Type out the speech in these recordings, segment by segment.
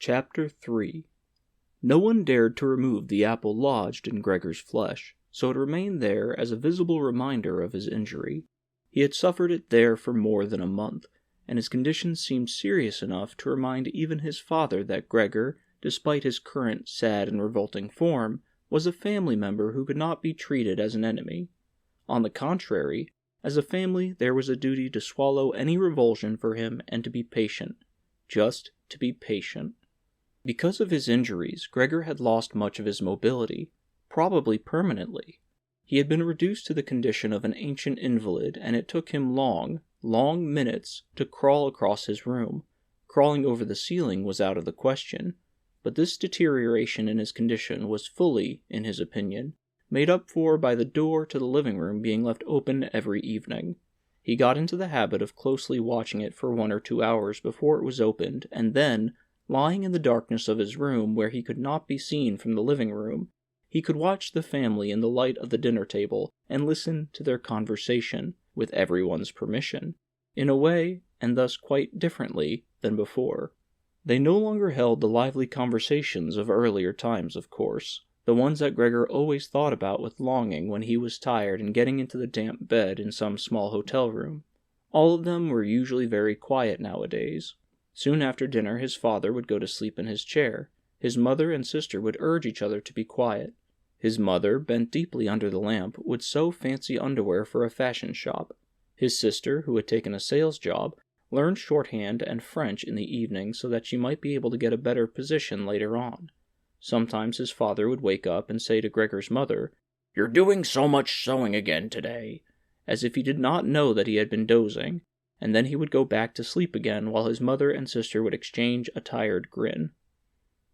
Chapter 3. No one dared to remove the apple lodged in Gregor's flesh, so it remained there as a visible reminder of his injury. He had suffered it there for more than a month, and his condition seemed serious enough to remind even his father that Gregor, despite his current sad and revolting form, was a family member who could not be treated as an enemy. On the contrary, as a family there was a duty to swallow any revulsion for him and to be patient. Just to be patient. Because of his injuries, Gregor had lost much of his mobility, probably permanently. He had been reduced to the condition of an ancient invalid, and it took him long minutes to crawl across his room. Crawling over the ceiling was out of the question, but this deterioration in his condition was fully, in his opinion, made up for by the door to the living room being left open every evening. He got into the habit of closely watching it for 1 or 2 hours before it was opened, and then, lying in the darkness of his room where he could not be seen from the living room, he could watch the family in the light of the dinner table and listen to their conversation, with everyone's permission, in a way, and thus quite differently, than before. They no longer held the lively conversations of earlier times, of course, the ones that Gregor always thought about with longing when he was tired and getting into the damp bed in some small hotel room. All of them were usually very quiet nowadays. Soon after dinner his father would go to sleep in his chair. His mother and sister would urge each other to be quiet. His mother, bent deeply under the lamp, would sew fancy underwear for a fashion shop. His sister, who had taken a sales job, learned shorthand and French in the evening so that she might be able to get a better position later on. Sometimes his father would wake up and say to Gregor's mother, "You're doing so much sewing again today," as if he did not know that he had been dozing, and then he would go back to sleep again while his mother and sister would exchange a tired grin.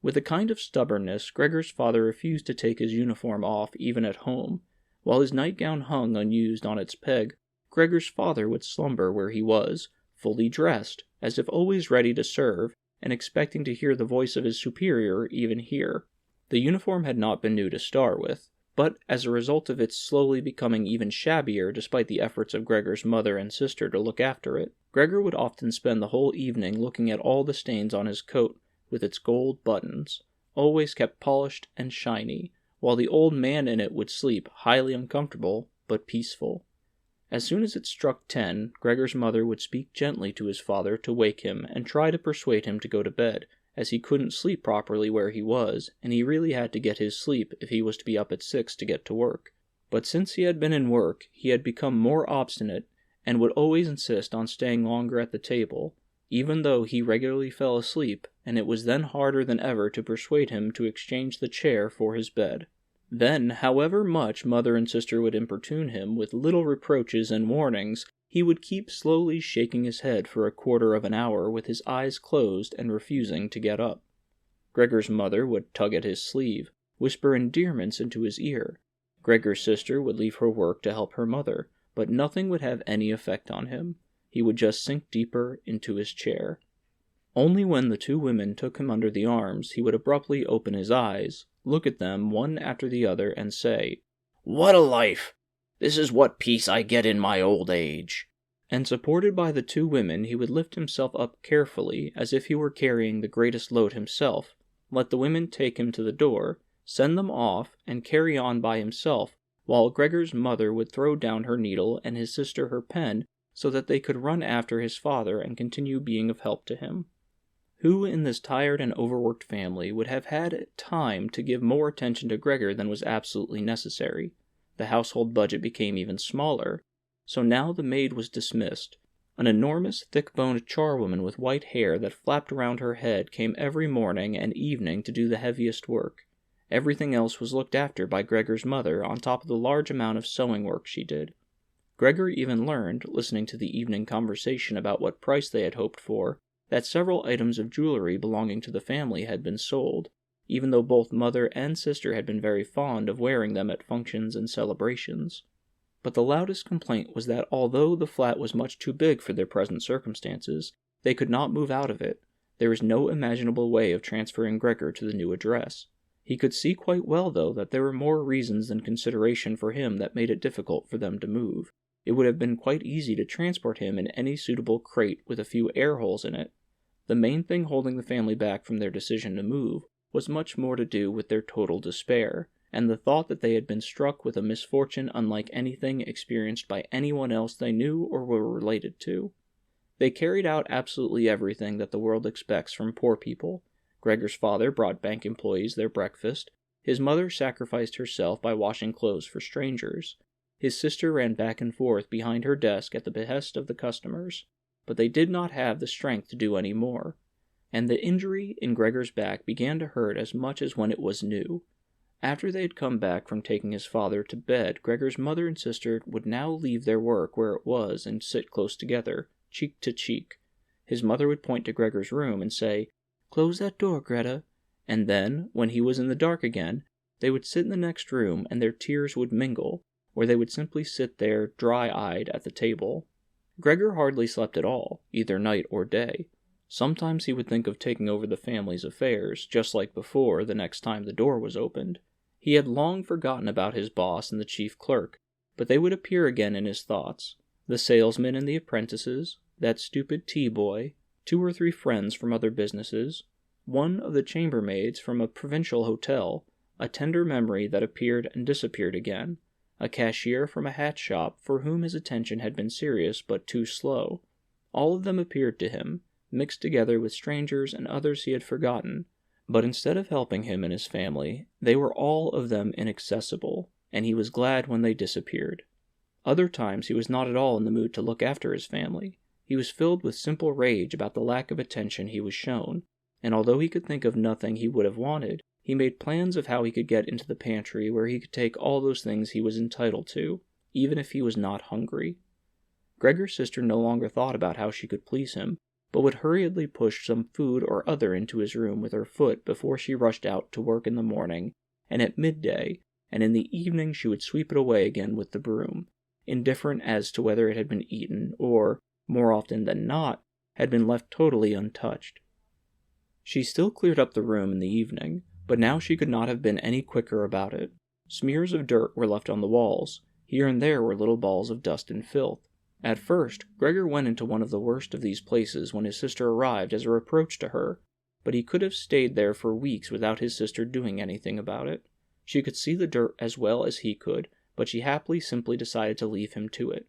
With a kind of stubbornness, Gregor's father refused to take his uniform off even at home. While his nightgown hung unused on its peg, Gregor's father would slumber where he was, fully dressed, as if always ready to serve, and expecting to hear the voice of his superior even here. The uniform had not been new to start with, but as a result of its slowly becoming even shabbier despite the efforts of Gregor's mother and sister to look after it, Gregor would often spend the whole evening looking at all the stains on his coat, with its gold buttons, always kept polished and shiny, while the old man in it would sleep, highly uncomfortable, but peaceful. As soon as it struck 10, Gregor's mother would speak gently to his father to wake him and try to persuade him to go to bed, as he couldn't sleep properly where he was, and he really had to get his sleep if he was to be up at 6 to get to work. But since he had been in work, he had become more obstinate, and would always insist on staying longer at the table, even though he regularly fell asleep, and it was then harder than ever to persuade him to exchange the chair for his bed. Then, however much mother and sister would importune him with little reproaches and warnings, he would keep slowly shaking his head for a quarter of an hour with his eyes closed and refusing to get up. Gregor's mother would tug at his sleeve, whisper endearments into his ear. Gregor's sister would leave her work to help her mother, but nothing would have any effect on him. He would just sink deeper into his chair. Only when the two women took him under the arms, he would abruptly open his eyes, look at them one after the other, and say, "What a life! This is what peace I get in my old age." And supported by the two women, he would lift himself up carefully, as if he were carrying the greatest load himself, let the women take him to the door, send them off, and carry on by himself, while Gregor's mother would throw down her needle and his sister her pen, so that they could run after his father and continue being of help to him. Who in this tired and overworked family would have had time to give more attention to Gregor than was absolutely necessary? The household budget became even smaller, so now the maid was dismissed. An enormous, thick-boned charwoman with white hair that flapped around her head came every morning and evening to do the heaviest work. Everything else was looked after by Gregor's mother on top of the large amount of sewing work she did. Gregor even learned, listening to the evening conversation about what price they had hoped for, that several items of jewelry belonging to the family had been sold, even though both mother and sister had been very fond of wearing them at functions and celebrations. But the loudest complaint was that although the flat was much too big for their present circumstances, they could not move out of it. There was no imaginable way of transferring Gregor to the new address. He could see quite well, though, that there were more reasons than consideration for him that made it difficult for them to move. It would have been quite easy to transport him in any suitable crate with a few air holes in it. The main thing holding the family back from their decision to move was much more to do with their total despair, and the thought that they had been struck with a misfortune unlike anything experienced by anyone else they knew or were related to. They carried out absolutely everything that the world expects from poor people. Gregor's father brought bank employees their breakfast. His mother sacrificed herself by washing clothes for strangers. His sister ran back and forth behind her desk at the behest of the customers. But they did not have the strength to do any more. And the injury in Gregor's back began to hurt as much as when it was new. After they had come back from taking his father to bed, Gregor's mother and sister would now leave their work where it was and sit close together, cheek to cheek. His mother would point to Gregor's room and say, "Close that door, Grete." And then, when he was in the dark again, they would sit in the next room and their tears would mingle, or they would simply sit there dry-eyed at the table. Gregor hardly slept at all, either night or day. Sometimes he would think of taking over the family's affairs, just like before, the next time the door was opened. He had long forgotten about his boss and the chief clerk, but they would appear again in his thoughts. The salesman and the apprentices, that stupid tea-boy, 2 or 3 friends from other businesses, one of the chambermaids from a provincial hotel, a tender memory that appeared and disappeared again, a cashier from a hat shop for whom his attention had been serious but too slow. All of them appeared to him, mixed together with strangers and others he had forgotten, but instead of helping him and his family, they were all of them inaccessible, and he was glad when they disappeared. Other times he was not at all in the mood to look after his family. He was filled with simple rage about the lack of attention he was shown, and although he could think of nothing he would have wanted, he made plans of how he could get into the pantry where he could take all those things he was entitled to, even if he was not hungry. Gregor's sister no longer thought about how she could please him, but would hurriedly push some food or other into his room with her foot before she rushed out to work in the morning, and at midday, and in the evening she would sweep it away again with the broom, indifferent as to whether it had been eaten, or, more often than not, had been left totally untouched. She still cleared up the room in the evening, but now she could not have been any quicker about it. Smears of dirt were left on the walls. Here and there were little balls of dust and filth. At first, Gregor went into one of the worst of these places when his sister arrived as a reproach to her, but he could have stayed there for weeks without his sister doing anything about it. She could see the dirt as well as he could, but she happily simply decided to leave him to it.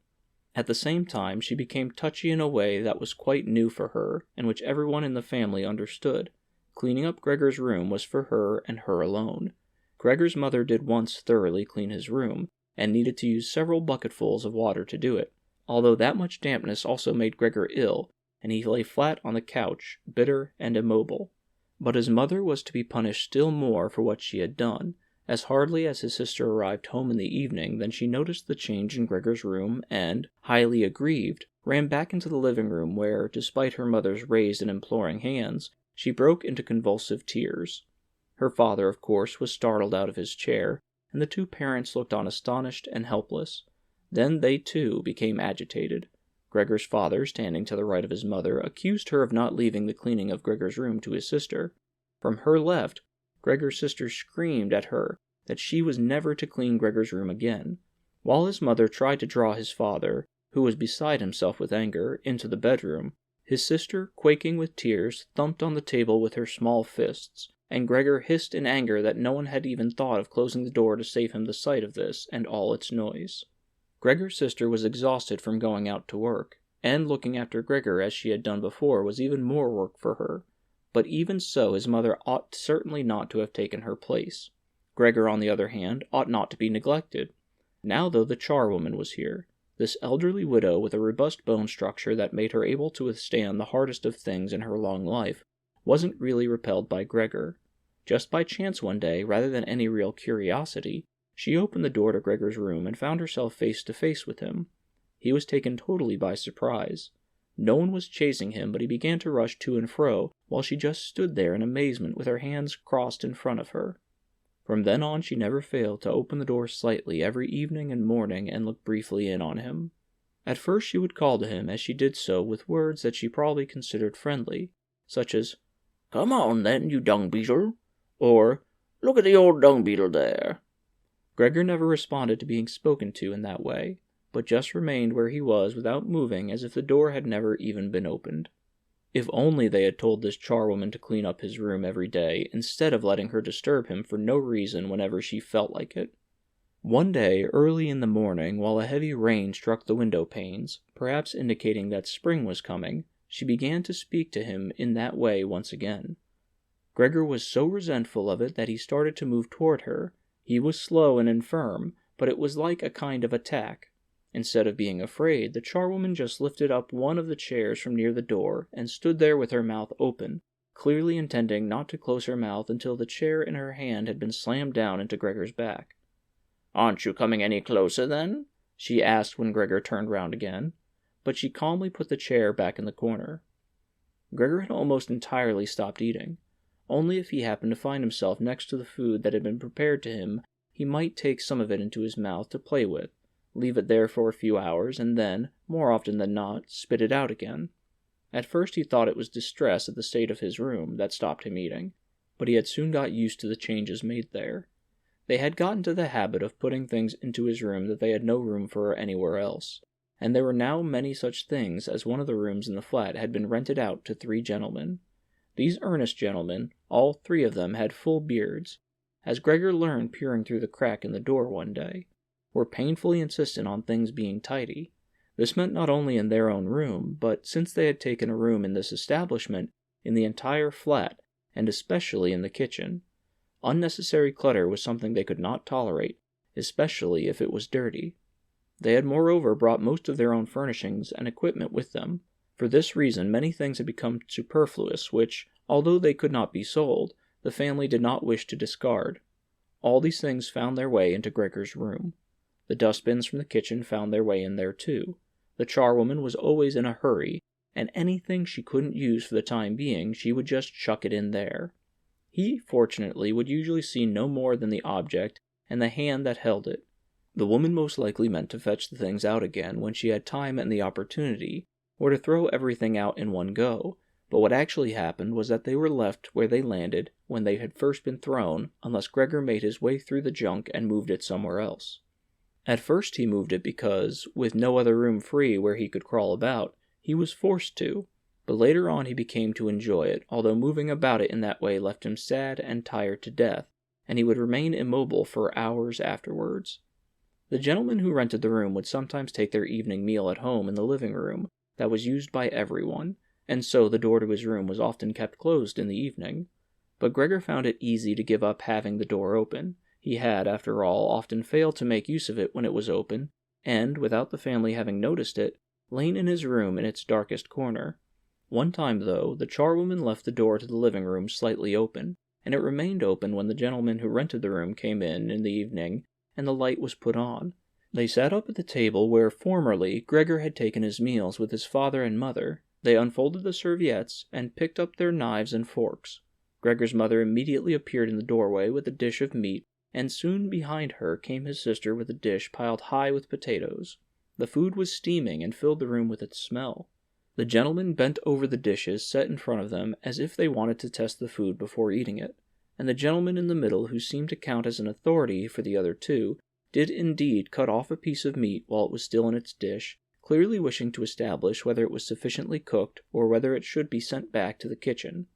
At the same time, she became touchy in a way that was quite new for her, and which everyone in the family understood. Cleaning up Gregor's room was for her and her alone. Gregor's mother did once thoroughly clean his room, and needed to use several bucketfuls of water to do it, although that much dampness also made Gregor ill, and he lay flat on the couch, bitter and immobile. But his mother was to be punished still more for what she had done, as hardly as his sister arrived home in the evening than she noticed the change in Gregor's room and, highly aggrieved, ran back into the living room where, despite her mother's raised and imploring hands, she broke into convulsive tears. Her father, of course, was startled out of his chair, and the 2 parents looked on astonished and helpless. Then they, too, became agitated. Gregor's father, standing to the right of his mother, accused her of not leaving the cleaning of Gregor's room to his sister. From her left, Gregor's sister screamed at her that she was never to clean Gregor's room again, while his mother tried to draw his father, who was beside himself with anger, into the bedroom. His sister, quaking with tears, thumped on the table with her small fists, and Gregor hissed in anger that no one had even thought of closing the door to save him the sight of this and all its noise. Gregor's sister was exhausted from going out to work, and looking after Gregor as she had done before was even more work for her. But even so, his mother ought certainly not to have taken her place. Gregor, on the other hand, ought not to be neglected. Now, though, the charwoman was here, this elderly widow with a robust bone structure that made her able to withstand the hardest of things in her long life, wasn't really repelled by Gregor. Just by chance one day, rather than any real curiosity, she opened the door to Gregor's room and found herself face to face with him. He was taken totally by surprise. No one was chasing him, but he began to rush to and fro, while she just stood there in amazement with her hands crossed in front of her. From then on she never failed to open the door slightly every evening and morning and look briefly in on him. At first she would call to him as she did so with words that she probably considered friendly, such as, "Come on then, you dung beetle," or, "Look at the old dung beetle there." Gregor never responded to being spoken to in that way, but just remained where he was without moving as if the door had never even been opened. If only they had told this charwoman to clean up his room every day, instead of letting her disturb him for no reason whenever she felt like it. One day, early in the morning, while a heavy rain struck the window panes, perhaps indicating that spring was coming, she began to speak to him in that way once again. Gregor was so resentful of it that he started to move toward her. He was slow and infirm, but it was like a kind of attack. Instead of being afraid, the charwoman just lifted up one of the chairs from near the door and stood there with her mouth open, clearly intending not to close her mouth until the chair in her hand had been slammed down into Gregor's back. "Aren't you coming any closer, then?" she asked when Gregor turned round again, but she calmly put the chair back in the corner. Gregor had almost entirely stopped eating. Only if he happened to find himself next to the food that had been prepared to him, he might take some of it into his mouth to play with, leave it there for a few hours, and then, more often than not, spit it out again. At first he thought it was distress at the state of his room that stopped him eating, but he had soon got used to the changes made there. They had got into the habit of putting things into his room that they had no room for anywhere else, and there were now many such things as one of the rooms in the flat had been rented out to 3 gentlemen. These earnest gentlemen, all 3 of them had full beards, as Gregor learned peering through the crack in the door one day, were painfully insistent on things being tidy. This meant not only in their own room, but since they had taken a room in this establishment, in the entire flat, and especially in the kitchen. Unnecessary clutter was something they could not tolerate, especially if it was dirty. They had moreover brought most of their own furnishings and equipment with them. For this reason many things had become superfluous which, although they could not be sold, the family did not wish to discard. All these things found their way into Gregor's room. The dustbins from the kitchen found their way in there too. The charwoman was always in a hurry, and anything she couldn't use for the time being she would just chuck it in there. He, fortunately, would usually see no more than the object and the hand that held it. The woman most likely meant to fetch the things out again when she had time and the opportunity, or to throw everything out in one go, but what actually happened was that they were left where they landed when they had first been thrown, unless Gregor made his way through the junk and moved it somewhere else. At first he moved it because, with no other room free where he could crawl about, he was forced to, but later on he became to enjoy it, although moving about it in that way left him sad and tired to death, and he would remain immobile for hours afterwards. The gentlemen who rented the room would sometimes take their evening meal at home in the living room that was used by everyone, and so the door to his room was often kept closed in the evening. But Gregor found it easy to give up having the door open. He had, after all, often failed to make use of it when it was open, and, without the family having noticed it, lain in his room in its darkest corner. One time, though, the charwoman left the door to the living room slightly open, and it remained open when the gentleman who rented the room came in the evening, and the light was put on. They sat up at the table where formerly Gregor had taken his meals with his father and mother. They unfolded the serviettes and picked up their knives and forks. Gregor's mother immediately appeared in the doorway with a dish of meat, and soon behind her came his sister with a dish piled high with potatoes. The food was steaming and filled the room with its smell. The gentlemen bent over the dishes set in front of them as if they wanted to test the food before eating it, and the gentleman in the middle, who seemed to count as an authority for the other 2, did indeed cut off a piece of meat while it was still in its dish, clearly wishing to establish whether it was sufficiently cooked or whether it should be sent back to the kitchen.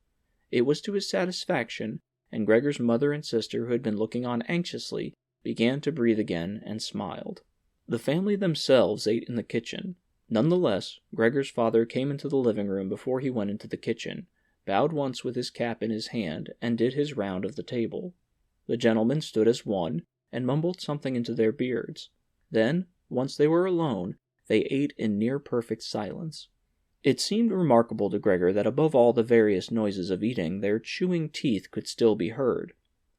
It was to his satisfaction, and Gregor's mother and sister, who had been looking on anxiously, began to breathe again and smiled. The family themselves ate in the kitchen. Nonetheless, Gregor's father came into the living room before he went into the kitchen, bowed once with his cap in his hand, and did his round of the table. The gentlemen stood as one, and mumbled something into their beards. Then, once they were alone, they ate in near-perfect silence. It seemed remarkable to Gregor that above all the various noises of eating, their chewing teeth could still be heard,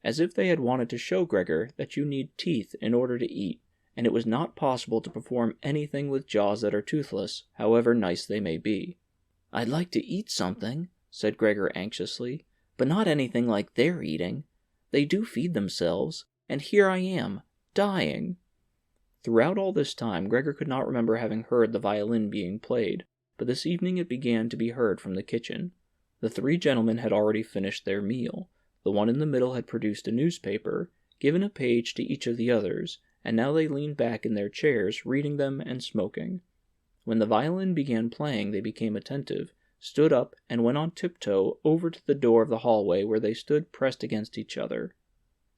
as if they had wanted to show Gregor that you need teeth in order to eat, and it was not possible to perform anything with jaws that are toothless, however nice they may be. "I'd like to eat something," said Gregor anxiously, "but not anything like they're eating. They do feed themselves, and here I am, dying." Throughout all this time, Gregor could not remember having heard the violin being played, but this evening it began to be heard from the kitchen. The 3 gentlemen had already finished their meal. The one in the middle had produced a newspaper, given a page to each of the others, and now they leaned back in their chairs, reading them and smoking. When the violin began playing, they became attentive, stood up and went on tiptoe over to the door of the hallway where they stood pressed against each other.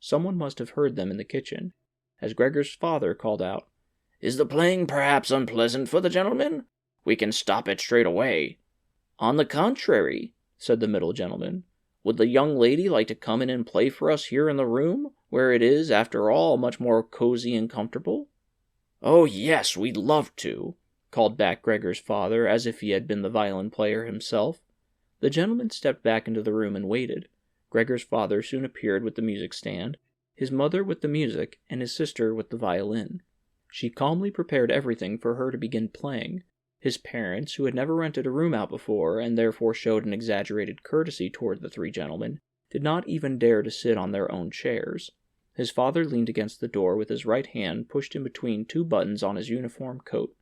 Someone must have heard them in the kitchen, as Gregor's father called out, "Is the playing perhaps unpleasant for the gentleman? We can stop it straight away." "On the contrary," said the middle gentleman. "Would the young lady like to come in and play for us here in the room, where it is, after all, much more cozy and comfortable?" "Oh, yes, we'd love to," called back Gregor's father, as if he had been the violin player himself. The gentleman stepped back into the room and waited. Gregor's father soon appeared with the music stand, his mother with the music, and his sister with the violin. She calmly prepared everything for her to begin playing. His parents, who had never rented a room out before, and therefore showed an exaggerated courtesy toward the three gentlemen, did not even dare to sit on their own chairs. His father leaned against the door with his right hand pushed in between two buttons on his uniform coat.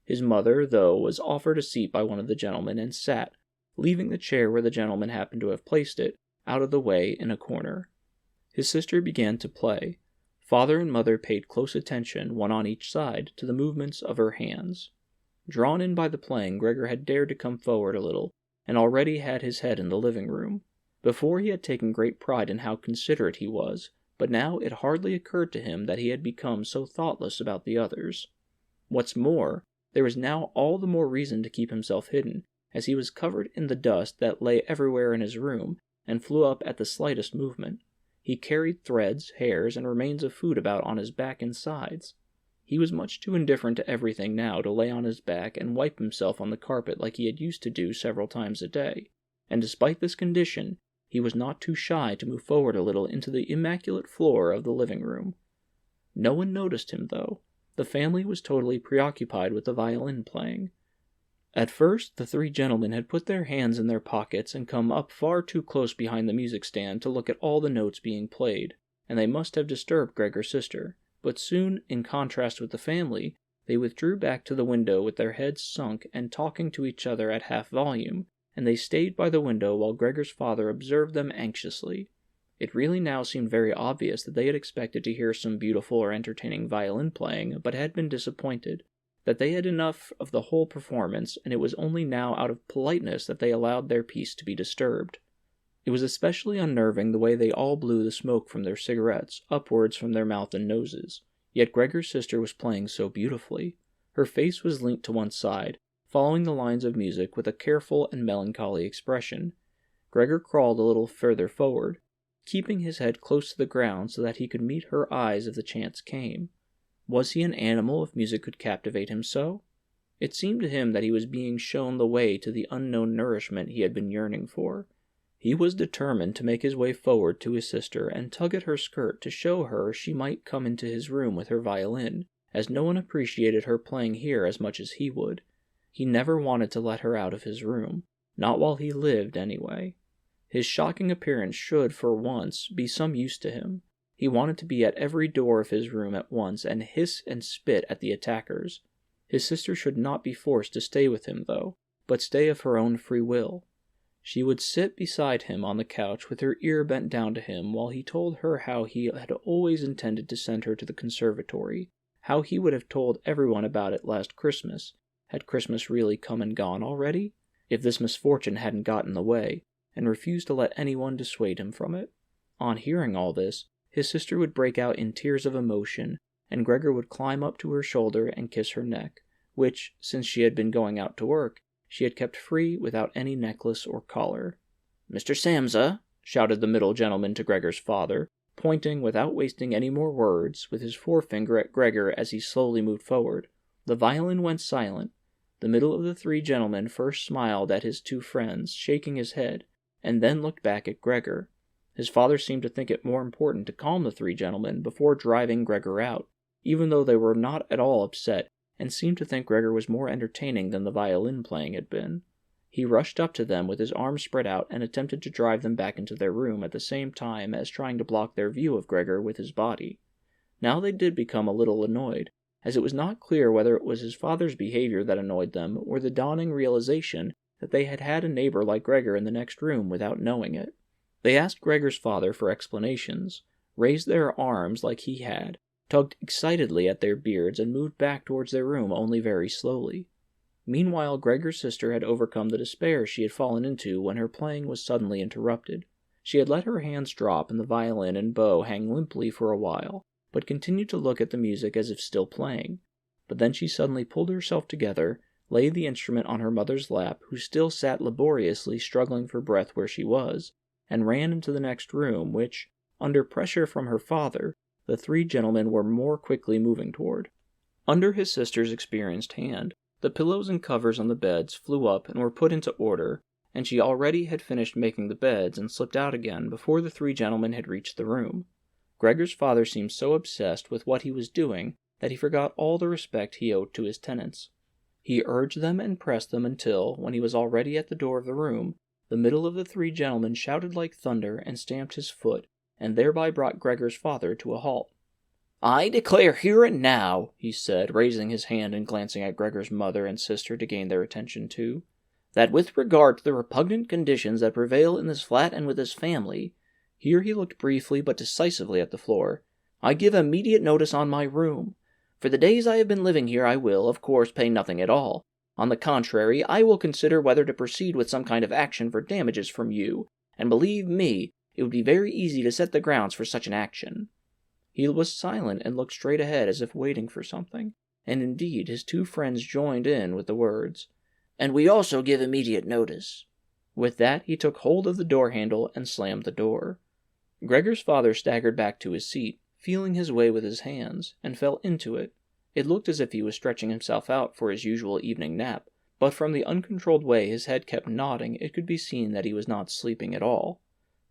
His mother, though, was offered a seat by one of the gentlemen, and sat, leaving the chair where the gentleman happened to have placed it, out of the way in a corner. His sister began to play. Father and mother paid close attention, one on each side, to the movements of her hands. Drawn in by the playing, Gregor had dared to come forward a little, and already had his head in the living room. Before he had taken great pride in how considerate he was, but now it hardly occurred to him that he had become so thoughtless about the others. What's more, there was now all the more reason to keep himself hidden, as he was covered in the dust that lay everywhere in his room, and flew up at the slightest movement. He carried threads, hairs, and remains of food about on his back and sides. He was much too indifferent to everything now to lay on his back and wipe himself on the carpet like he had used to do several times a day, and despite this condition, he was not too shy to move forward a little into the immaculate floor of the living room. No one noticed him, though. The family was totally preoccupied with the violin playing. At first, the three gentlemen had put their hands in their pockets and come up far too close behind the music stand to look at all the notes being played, and they must have disturbed Gregor's sister. But soon, in contrast with the family, they withdrew back to the window with their heads sunk and talking to each other at half volume, and they stayed by the window while Gregor's father observed them anxiously. It really now seemed very obvious that they had expected to hear some beautiful or entertaining violin playing, but had been disappointed, that they had enough of the whole performance, and it was only now out of politeness that they allowed their peace to be disturbed. It was especially unnerving the way they all blew the smoke from their cigarettes, upwards from their mouth and noses. Yet Gregor's sister was playing so beautifully. Her face was leant to one side, following the lines of music with a careful and melancholy expression. Gregor crawled a little further forward, keeping his head close to the ground so that he could meet her eyes if the chance came. Was he an animal if music could captivate him so? It seemed to him that he was being shown the way to the unknown nourishment he had been yearning for. He was determined to make his way forward to his sister and tug at her skirt to show her she might come into his room with her violin, as no one appreciated her playing here as much as he would. He never wanted to let her out of his room, not while he lived anyway. His shocking appearance should, for once, be some use to him. He wanted to be at every door of his room at once and hiss and spit at the attackers. His sister should not be forced to stay with him, though, but stay of her own free will. She would sit beside him on the couch with her ear bent down to him while he told her how he had always intended to send her to the conservatory, how he would have told everyone about it last Christmas. Had Christmas really come and gone already? If this misfortune hadn't got in the way, and refused to let anyone dissuade him from it. On hearing all this, his sister would break out in tears of emotion, and Gregor would climb up to her shoulder and kiss her neck, which, since she had been going out to work, she had kept free without any necklace or collar. "Mr. Samsa," shouted the middle gentleman to Gregor's father, pointing, without wasting any more words, with his forefinger at Gregor as he slowly moved forward. The violin went silent. The middle of the three gentlemen first smiled at his two friends, shaking his head, and then looked back at Gregor. His father seemed to think it more important to calm the three gentlemen before driving Gregor out, even though they were not at all upset, and seemed to think Gregor was more entertaining than the violin playing had been. He rushed up to them with his arms spread out and attempted to drive them back into their room at the same time as trying to block their view of Gregor with his body. Now they did become a little annoyed, as it was not clear whether it was his father's behavior that annoyed them or the dawning realization that they had had a neighbor like Gregor in the next room without knowing it. They asked Gregor's father for explanations, raised their arms like he had, tugged excitedly at their beards, and moved back towards their room only very slowly. Meanwhile, Gregor's sister had overcome the despair she had fallen into when her playing was suddenly interrupted. She had let her hands drop and the violin and bow hang limply for a while, but continued to look at the music as if still playing. But then she suddenly pulled herself together, laid the instrument on her mother's lap, who still sat laboriously struggling for breath where she was, and ran into the next room, which, under pressure from her father, the three gentlemen were more quickly moving toward. Under his sister's experienced hand, the pillows and covers on the beds flew up and were put into order, and she already had finished making the beds and slipped out again before the three gentlemen had reached the room. Gregor's father seemed so obsessed with what he was doing that he forgot all the respect he owed to his tenants. He urged them and pressed them until, when he was already at the door of the room, the middle of the three gentlemen shouted like thunder and stamped his foot, and thereby brought Gregor's father to a halt. "I declare here and now," he said, raising his hand and glancing at Gregor's mother and sister to gain their attention too, "that with regard to the repugnant conditions that prevail in this flat and with this family," here he looked briefly but decisively at the floor, "I give immediate notice on my room. For the days I have been living here I will, of course, pay nothing at all. On the contrary, I will consider whether to proceed with some kind of action for damages from you, and believe me, it would be very easy to set the grounds for such an action." He was silent and looked straight ahead as if waiting for something, and indeed his two friends joined in with the words, "And we also give immediate notice." With that he took hold of the door handle and slammed the door. Gregor's father staggered back to his seat, feeling his way with his hands, and fell into it. It looked as if he was stretching himself out for his usual evening nap, but from the uncontrolled way his head kept nodding it could be seen that he was not sleeping at all.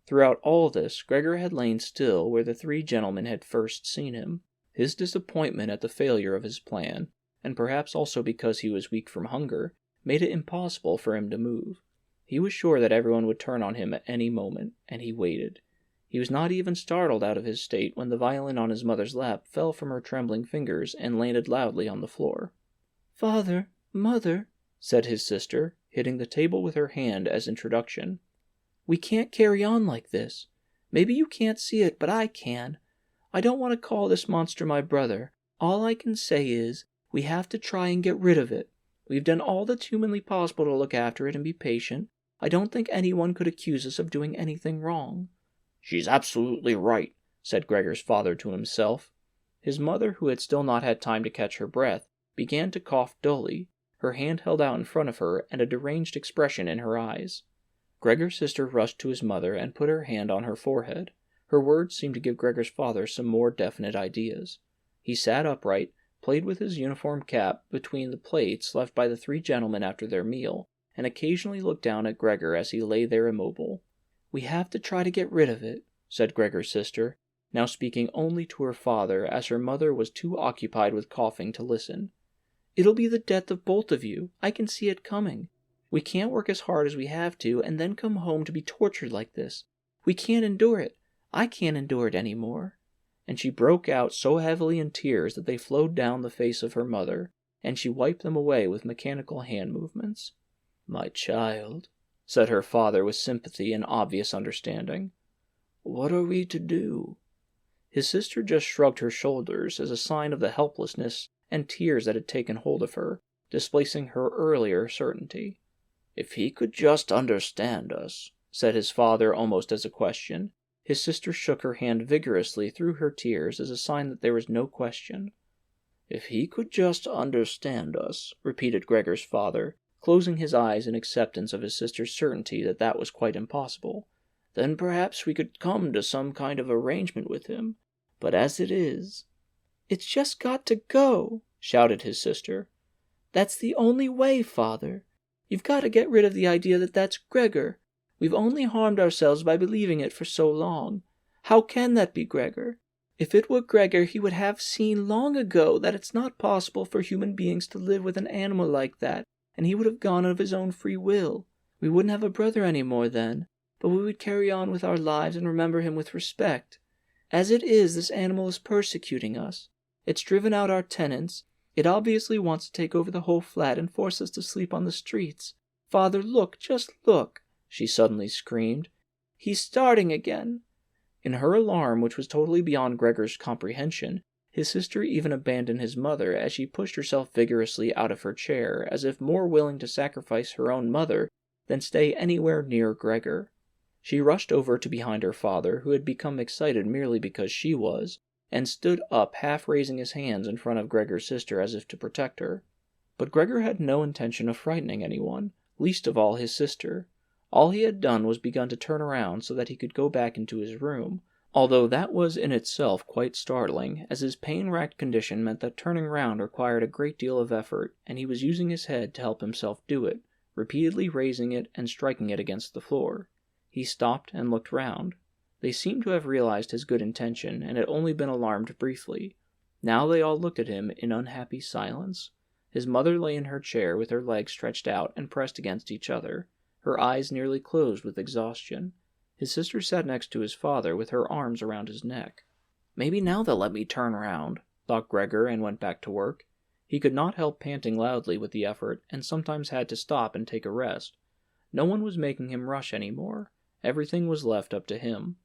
Throughout all this, Gregor had lain still where the three gentlemen had first seen him. His disappointment at the failure of his plan, and perhaps also because he was weak from hunger, made it impossible for him to move. He was sure that everyone would turn on him at any moment, and he waited. He was not even startled out of his state when the violin on his mother's lap fell from her trembling fingers and landed loudly on the floor. "Father, Mother," said his sister, hitting the table with her hand as introduction, "we can't carry on like this. Maybe you can't see it, but I can. I don't want to call this monster my brother. All I can say is, we have to try and get rid of it. We've done all that's humanly possible to look after it and be patient. I don't think anyone could accuse us of doing anything wrong." "She's absolutely right," said Gregor's father to himself. His mother, who had still not had time to catch her breath, began to cough dully, her hand held out in front of her and a deranged expression in her eyes. Gregor's sister rushed to his mother and put her hand on her forehead. Her words seemed to give Gregor's father some more definite ideas. He sat upright, played with his uniform cap between the plates left by the three gentlemen after their meal, and occasionally looked down at Gregor as he lay there immobile. "We have to try to get rid of it," said Gregor's sister, now speaking only to her father as her mother was too occupied with coughing to listen. "It'll be the death of both of you. I can see it coming. We can't work as hard as we have to and then come home to be tortured like this. We can't endure it. I can't endure it any more." And she broke out so heavily in tears that they flowed down the face of her mother, and she wiped them away with mechanical hand movements. "My child," said her father with sympathy and obvious understanding, "what are we to do?" His sister just shrugged her shoulders as a sign of the helplessness and tears that had taken hold of her, displacing her earlier certainty. "If he could just understand us," said his father almost as a question. His sister shook her hand vigorously through her tears as a sign that there was no question. "If he could just understand us," repeated Gregor's father, closing his eyes in acceptance of his sister's certainty that that was quite impossible, "then perhaps we could come to some kind of arrangement with him. But as it is—" "It's just got to go," shouted his sister. "That's the only way, Father. You've got to get rid of the idea that that's Gregor. We've only harmed ourselves by believing it for so long. How can that be Gregor? If it were Gregor, he would have seen long ago that it's not possible for human beings to live with an animal like that, and he would have gone of his own free will. We wouldn't have a brother any more then, but we would carry on with our lives and remember him with respect. As it is, this animal is persecuting us. It's driven out our tenants. It obviously wants to take over the whole flat and force us to sleep on the streets. Father, look, just look," she suddenly screamed. "He's starting again." In her alarm, which was totally beyond Gregor's comprehension, His sister even abandoned his mother as she pushed herself vigorously out of her chair, as if more willing to sacrifice her own mother than stay anywhere near Gregor. She rushed over to behind her father, who had become excited merely because she was, and stood up half raising his hands in front of Gregor's sister as if to protect her. But Gregor had no intention of frightening anyone, least of all his sister. All he had done was begun to turn around so that he could go back into his room, although that was in itself quite startling, as his pain-racked condition meant that turning round required a great deal of effort, and he was using his head to help himself do it, repeatedly raising it and striking it against the floor. He stopped and looked round. They seemed to have realized his good intention, and had only been alarmed briefly. Now they all looked at him in unhappy silence. His mother lay in her chair with her legs stretched out and pressed against each other, her eyes nearly closed with exhaustion. His sister sat next to his father with her arms around his neck. "Maybe now they'll let me turn round," thought Gregor, and went back to work. He could not help panting loudly with the effort, and sometimes had to stop and take a rest. No one was making him rush any more. Everything was left up to him.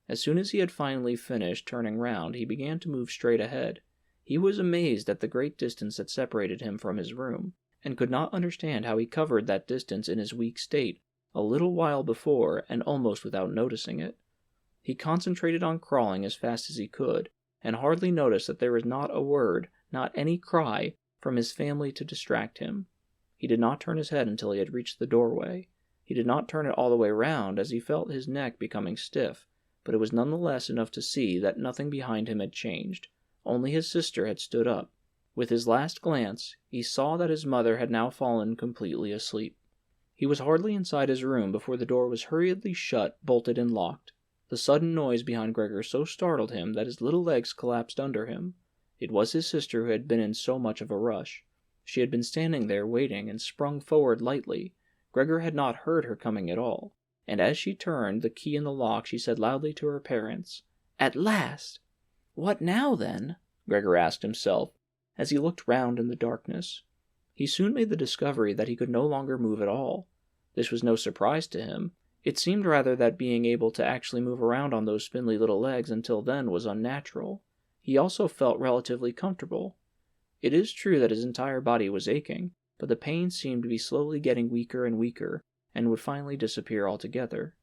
As soon as he had finally finished turning round, he began to move straight ahead. He was amazed at the great distance that separated him from his room, and could not understand how he covered that distance in his weak state a little while before, and almost without noticing it. He concentrated on crawling as fast as he could, and hardly noticed that there was not a word, not any cry, from his family to distract him. He did not turn his head until he had reached the doorway. He did not turn it all the way round, as he felt his neck becoming stiff, but it was none the less enough to see that nothing behind him had changed. Only his sister had stood up. With his last glance, he saw that his mother had now fallen completely asleep. He was hardly inside his room before the door was hurriedly shut, bolted, and locked. The sudden noise behind Gregor so startled him that his little legs collapsed under him. It was his sister who had been in so much of a rush. She had been standing there waiting and sprung forward lightly. Gregor had not heard her coming at all, and as she turned the key in the lock she said loudly to her parents, "At last!" "What now, then?" Gregor asked himself, as he looked round in the darkness. He soon made the discovery that he could no longer move at all. This was no surprise to him. It seemed rather that being able to actually move around on those spindly little legs until then was unnatural. He also felt relatively comfortable. It is true that his entire body was aching, but the pain seemed to be slowly getting weaker and weaker, and would finally disappear altogether.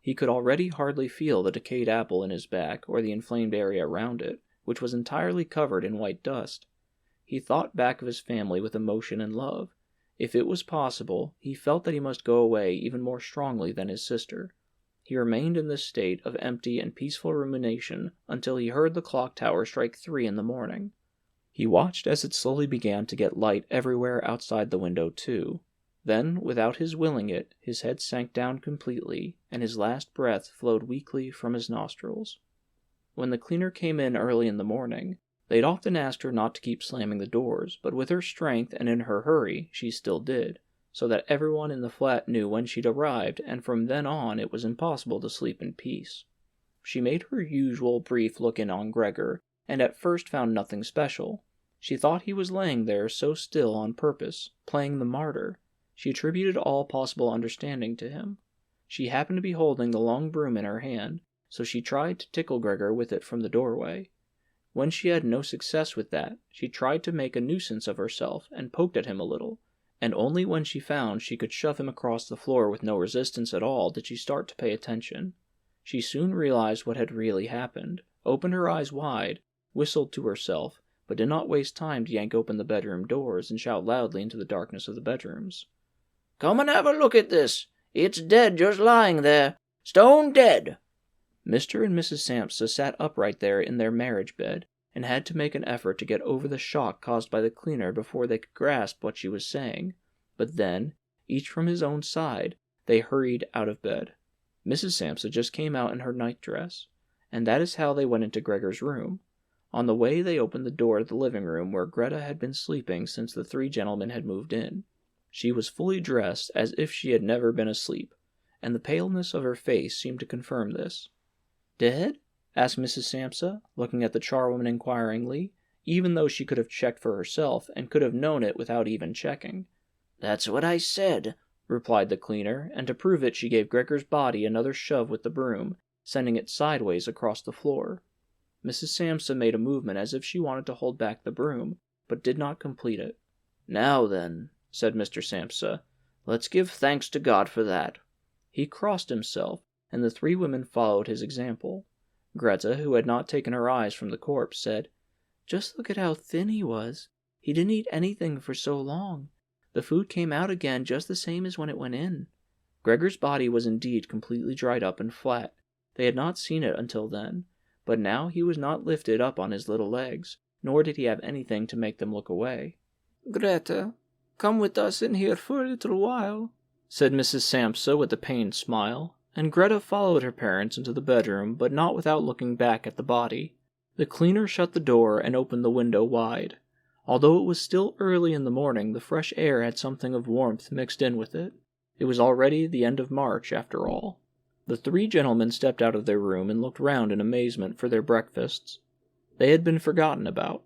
He could already hardly feel the decayed apple in his back, or the inflamed area around it, which was entirely covered in white dust. He thought back of his family with emotion and love. If it was possible, he felt that he must go away even more strongly than his sister. He remained in this state of empty and peaceful rumination until he heard the clock tower strike 3 in the morning. He watched as it slowly began to get light everywhere outside the window too. Then, without his willing it, his head sank down completely, and his last breath flowed weakly from his nostrils. When the cleaner came in early in the morning, they'd often asked her not to keep slamming the doors, but with her strength and in her hurry, she still did, so that everyone in the flat knew when she'd arrived, and from then on it was impossible to sleep in peace. She made her usual brief look in on Gregor, and at first found nothing special. She thought he was laying there so still on purpose, playing the martyr. She attributed all possible understanding to him. She happened to be holding the long broom in her hand, so she tried to tickle Gregor with it from the doorway. When she had no success with that, she tried to make a nuisance of herself and poked at him a little, and only when she found she could shove him across the floor with no resistance at all did she start to pay attention. She soon realized what had really happened, opened her eyes wide, whistled to herself, but did not waste time to yank open the bedroom doors and shout loudly into the darkness of the bedrooms. "Come and have a look at this! It's dead, just lying there! Stone dead!" Mr. and Mrs. Sampsa sat upright there in their marriage bed, and had to make an effort to get over the shock caused by the cleaner before they could grasp what she was saying. But then, each from his own side, they hurried out of bed. Mrs. Sampsa just came out in her nightdress, and that is how they went into Gregor's room. On the way they opened the door to the living room where Grete had been sleeping since the 3 gentlemen had moved in. She was fully dressed as if she had never been asleep, and the paleness of her face seemed to confirm this. "Dead?" asked Mrs. Sampsa, looking at the charwoman inquiringly, even though she could have checked for herself, and could have known it without even checking. "That's what I said," replied the cleaner, and to prove it she gave Gregor's body another shove with the broom, sending it sideways across the floor. Mrs. Samsa made a movement as if she wanted to hold back the broom, but did not complete it. "Now then," said Mr. Samsa, "let's give thanks to God for that." He crossed himself, and the 3 women followed his example. Grete, who had not taken her eyes from the corpse, said, "Just look at how thin he was. He didn't eat anything for so long. The food came out again just the same as when it went in." Gregor's body was indeed completely dried up and flat. They had not seen it until then, but now he was not lifted up on his little legs, nor did he have anything to make them look away. "Grete, come with us in here for a little while," said Mrs. Samsa with a pained smile, and Grete followed her parents into the bedroom, but not without looking back at the body. The cleaner shut the door and opened the window wide. Although it was still early in the morning, the fresh air had something of warmth mixed in with it. It was already the end of March, after all. The 3 gentlemen stepped out of their room and looked round in amazement for their breakfasts. They had been forgotten about.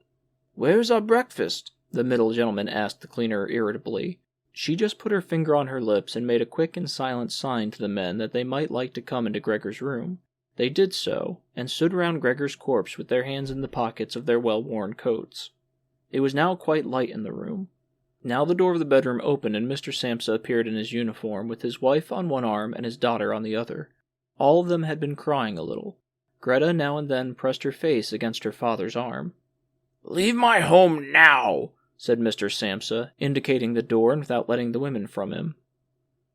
"Where's our breakfast?" the middle gentleman asked the cleaner irritably. She just put her finger on her lips and made a quick and silent sign to the men that they might like to come into Gregor's room. They did so, and stood round Gregor's corpse with their hands in the pockets of their well-worn coats. It was now quite light in the room. Now the door of the bedroom opened and Mr. Samsa appeared in his uniform, with his wife on one arm and his daughter on the other. All of them had been crying a little. Grete now and then pressed her face against her father's arm. "Leave my home now," said Mr. Samsa, indicating the door and without letting the women from him.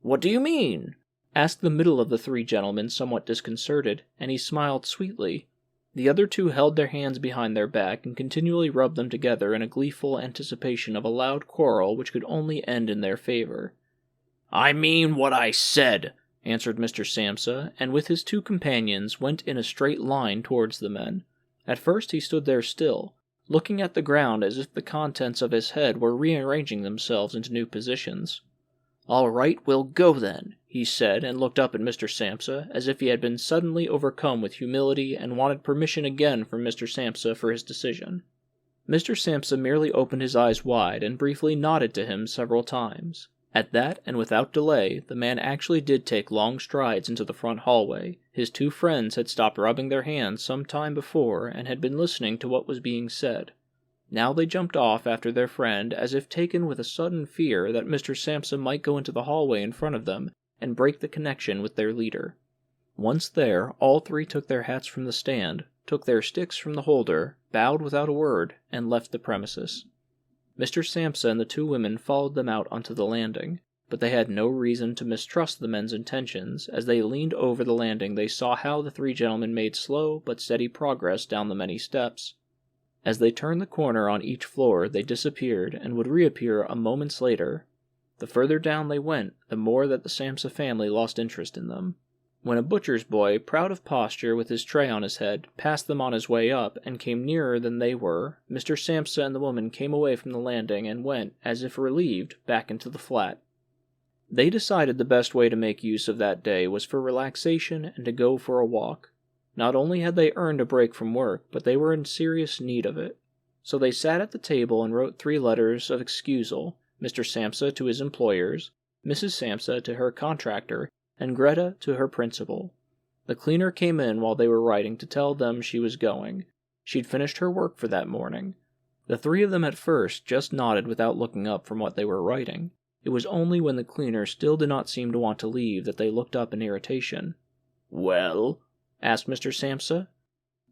"What do you mean?" asked the middle of the 3 gentlemen, somewhat disconcerted, and he smiled sweetly. The other 2 held their hands behind their back and continually rubbed them together in a gleeful anticipation of a loud quarrel which could only end in their favor. "I mean what I said," answered Mr. Samsa, and with his 2 companions went in a straight line towards the men. At first he stood there still, looking at the ground as if the contents of his head were rearranging themselves into new positions. "All right, we'll go then," he said, and looked up at Mr. Samsa as if he had been suddenly overcome with humility and wanted permission again from Mr. Samsa for his decision. Mr. Samsa merely opened his eyes wide and briefly nodded to him several times. At that, and without delay, the man actually did take long strides into the front hallway. His 2 friends had stopped rubbing their hands some time before and had been listening to what was being said. Now they jumped off after their friend, as if taken with a sudden fear that Mr. Samsa might go into the hallway in front of them and break the connection with their leader. Once there, all 3 took their hats from the stand, took their sticks from the holder, bowed without a word, and left the premises. Mr. Samsa and the 2 women followed them out onto the landing, but they had no reason to mistrust the men's intentions. As they leaned over the landing, they saw how the 3 gentlemen made slow but steady progress down the many steps. As they turned the corner on each floor, they disappeared and would reappear a moment later. The further down they went, the more that the Samsa family lost interest in them. When a butcher's boy, proud of posture with his tray on his head, passed them on his way up and came nearer than they were, Mr. Samsa and the woman came away from the landing and went, as if relieved, back into the flat. They decided the best way to make use of that day was for relaxation and to go for a walk. Not only had they earned a break from work, but they were in serious need of it. So they sat at the table and wrote 3 letters of excusal, Mr. Samsa to his employers, Mrs. Samsa to her contractor, and Grete to her principal. The cleaner came in while they were writing to tell them she was going. She'd finished her work for that morning. The 3 of them at first just nodded without looking up from what they were writing. It was only when the cleaner still did not seem to want to leave that they looked up in irritation. "Well?" asked Mr. Samsa.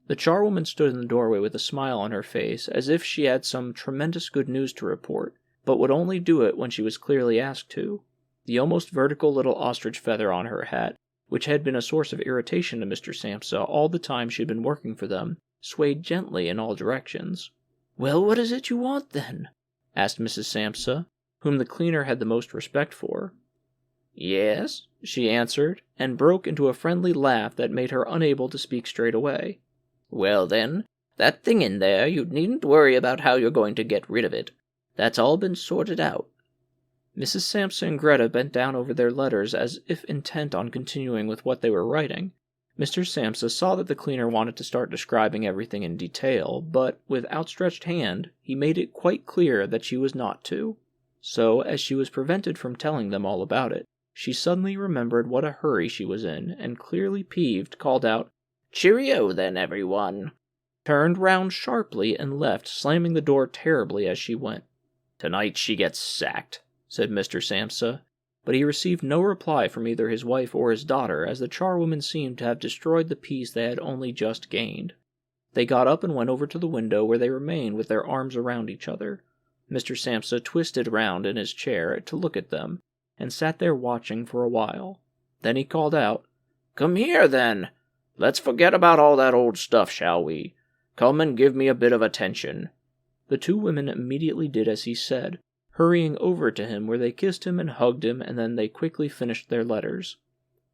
The charwoman stood in the doorway with a smile on her face, as if she had some tremendous good news to report, but would only do it when she was clearly asked to. The almost vertical little ostrich feather on her hat, which had been a source of irritation to Mr. Samsa all the time she had been working for them, swayed gently in all directions. "Well, what is it you want, then?" asked Mrs. Samsa, whom the cleaner had the most respect for. "Yes," she answered, and broke into a friendly laugh that made her unable to speak straight away. "Well, then, that thing in there, you needn't worry about how you're going to get rid of it. That's all been sorted out." Mrs. Samsa and Grete bent down over their letters as if intent on continuing with what they were writing. Mr. Samsa saw that the cleaner wanted to start describing everything in detail, but, with outstretched hand, he made it quite clear that she was not to. So, as she was prevented from telling them all about it, she suddenly remembered what a hurry she was in, and clearly peeved, called out, "Cheerio then, everyone." turned round sharply and left, slamming the door terribly as she went. "Tonight she gets sacked," said Mr. Samsa, but he received no reply from either his wife or his daughter, as the charwoman seemed to have destroyed the peace they had only just gained. They got up and went over to the window, where they remained with their arms around each other. Mr. Samsa twisted round in his chair to look at them, and sat there watching for a while. Then he called out, "Come here, then. Let's forget about all that old stuff, shall we? Come and give me a bit of attention." The two women immediately did as he said, hurrying over to him, where they kissed him and hugged him, and then they quickly finished their letters.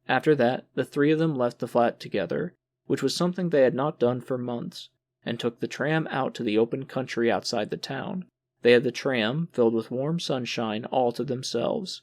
After that, the three of them left the flat together, which was something they had not done for months, and took the tram out to the open country outside the town. They had the tram, filled with warm sunshine, all to themselves.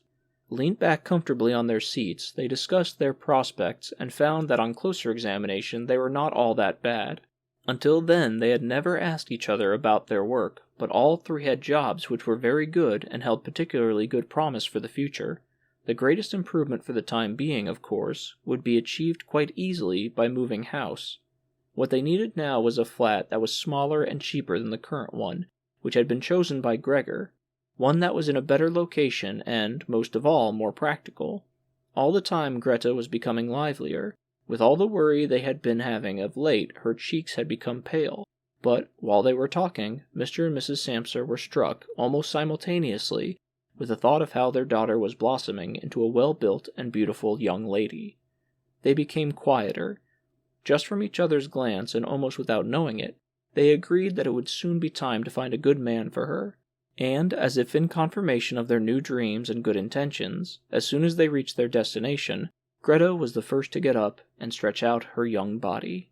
Leaned back comfortably on their seats, they discussed their prospects, and found that on closer examination they were not all that bad. Until then they had never asked each other about their work, but all three had jobs which were very good and held particularly good promise for the future. The greatest improvement for the time being, of course, would be achieved quite easily by moving house. What they needed now was a flat that was smaller and cheaper than the current one, which had been chosen by Gregor, one that was in a better location and, most of all, more practical. All the time Grete was becoming livelier. With all the worry they had been having of late, her cheeks had become pale. But, while they were talking, Mr. and Mrs. Samsa were struck, almost simultaneously, with the thought of how their daughter was blossoming into a well-built and beautiful young lady. They became quieter. Just from each other's glance, and almost without knowing it, they agreed that it would soon be time to find a good man for her. And, as if in confirmation of their new dreams and good intentions, as soon as they reached their destination, Grete was the first to get up and stretch out her young body.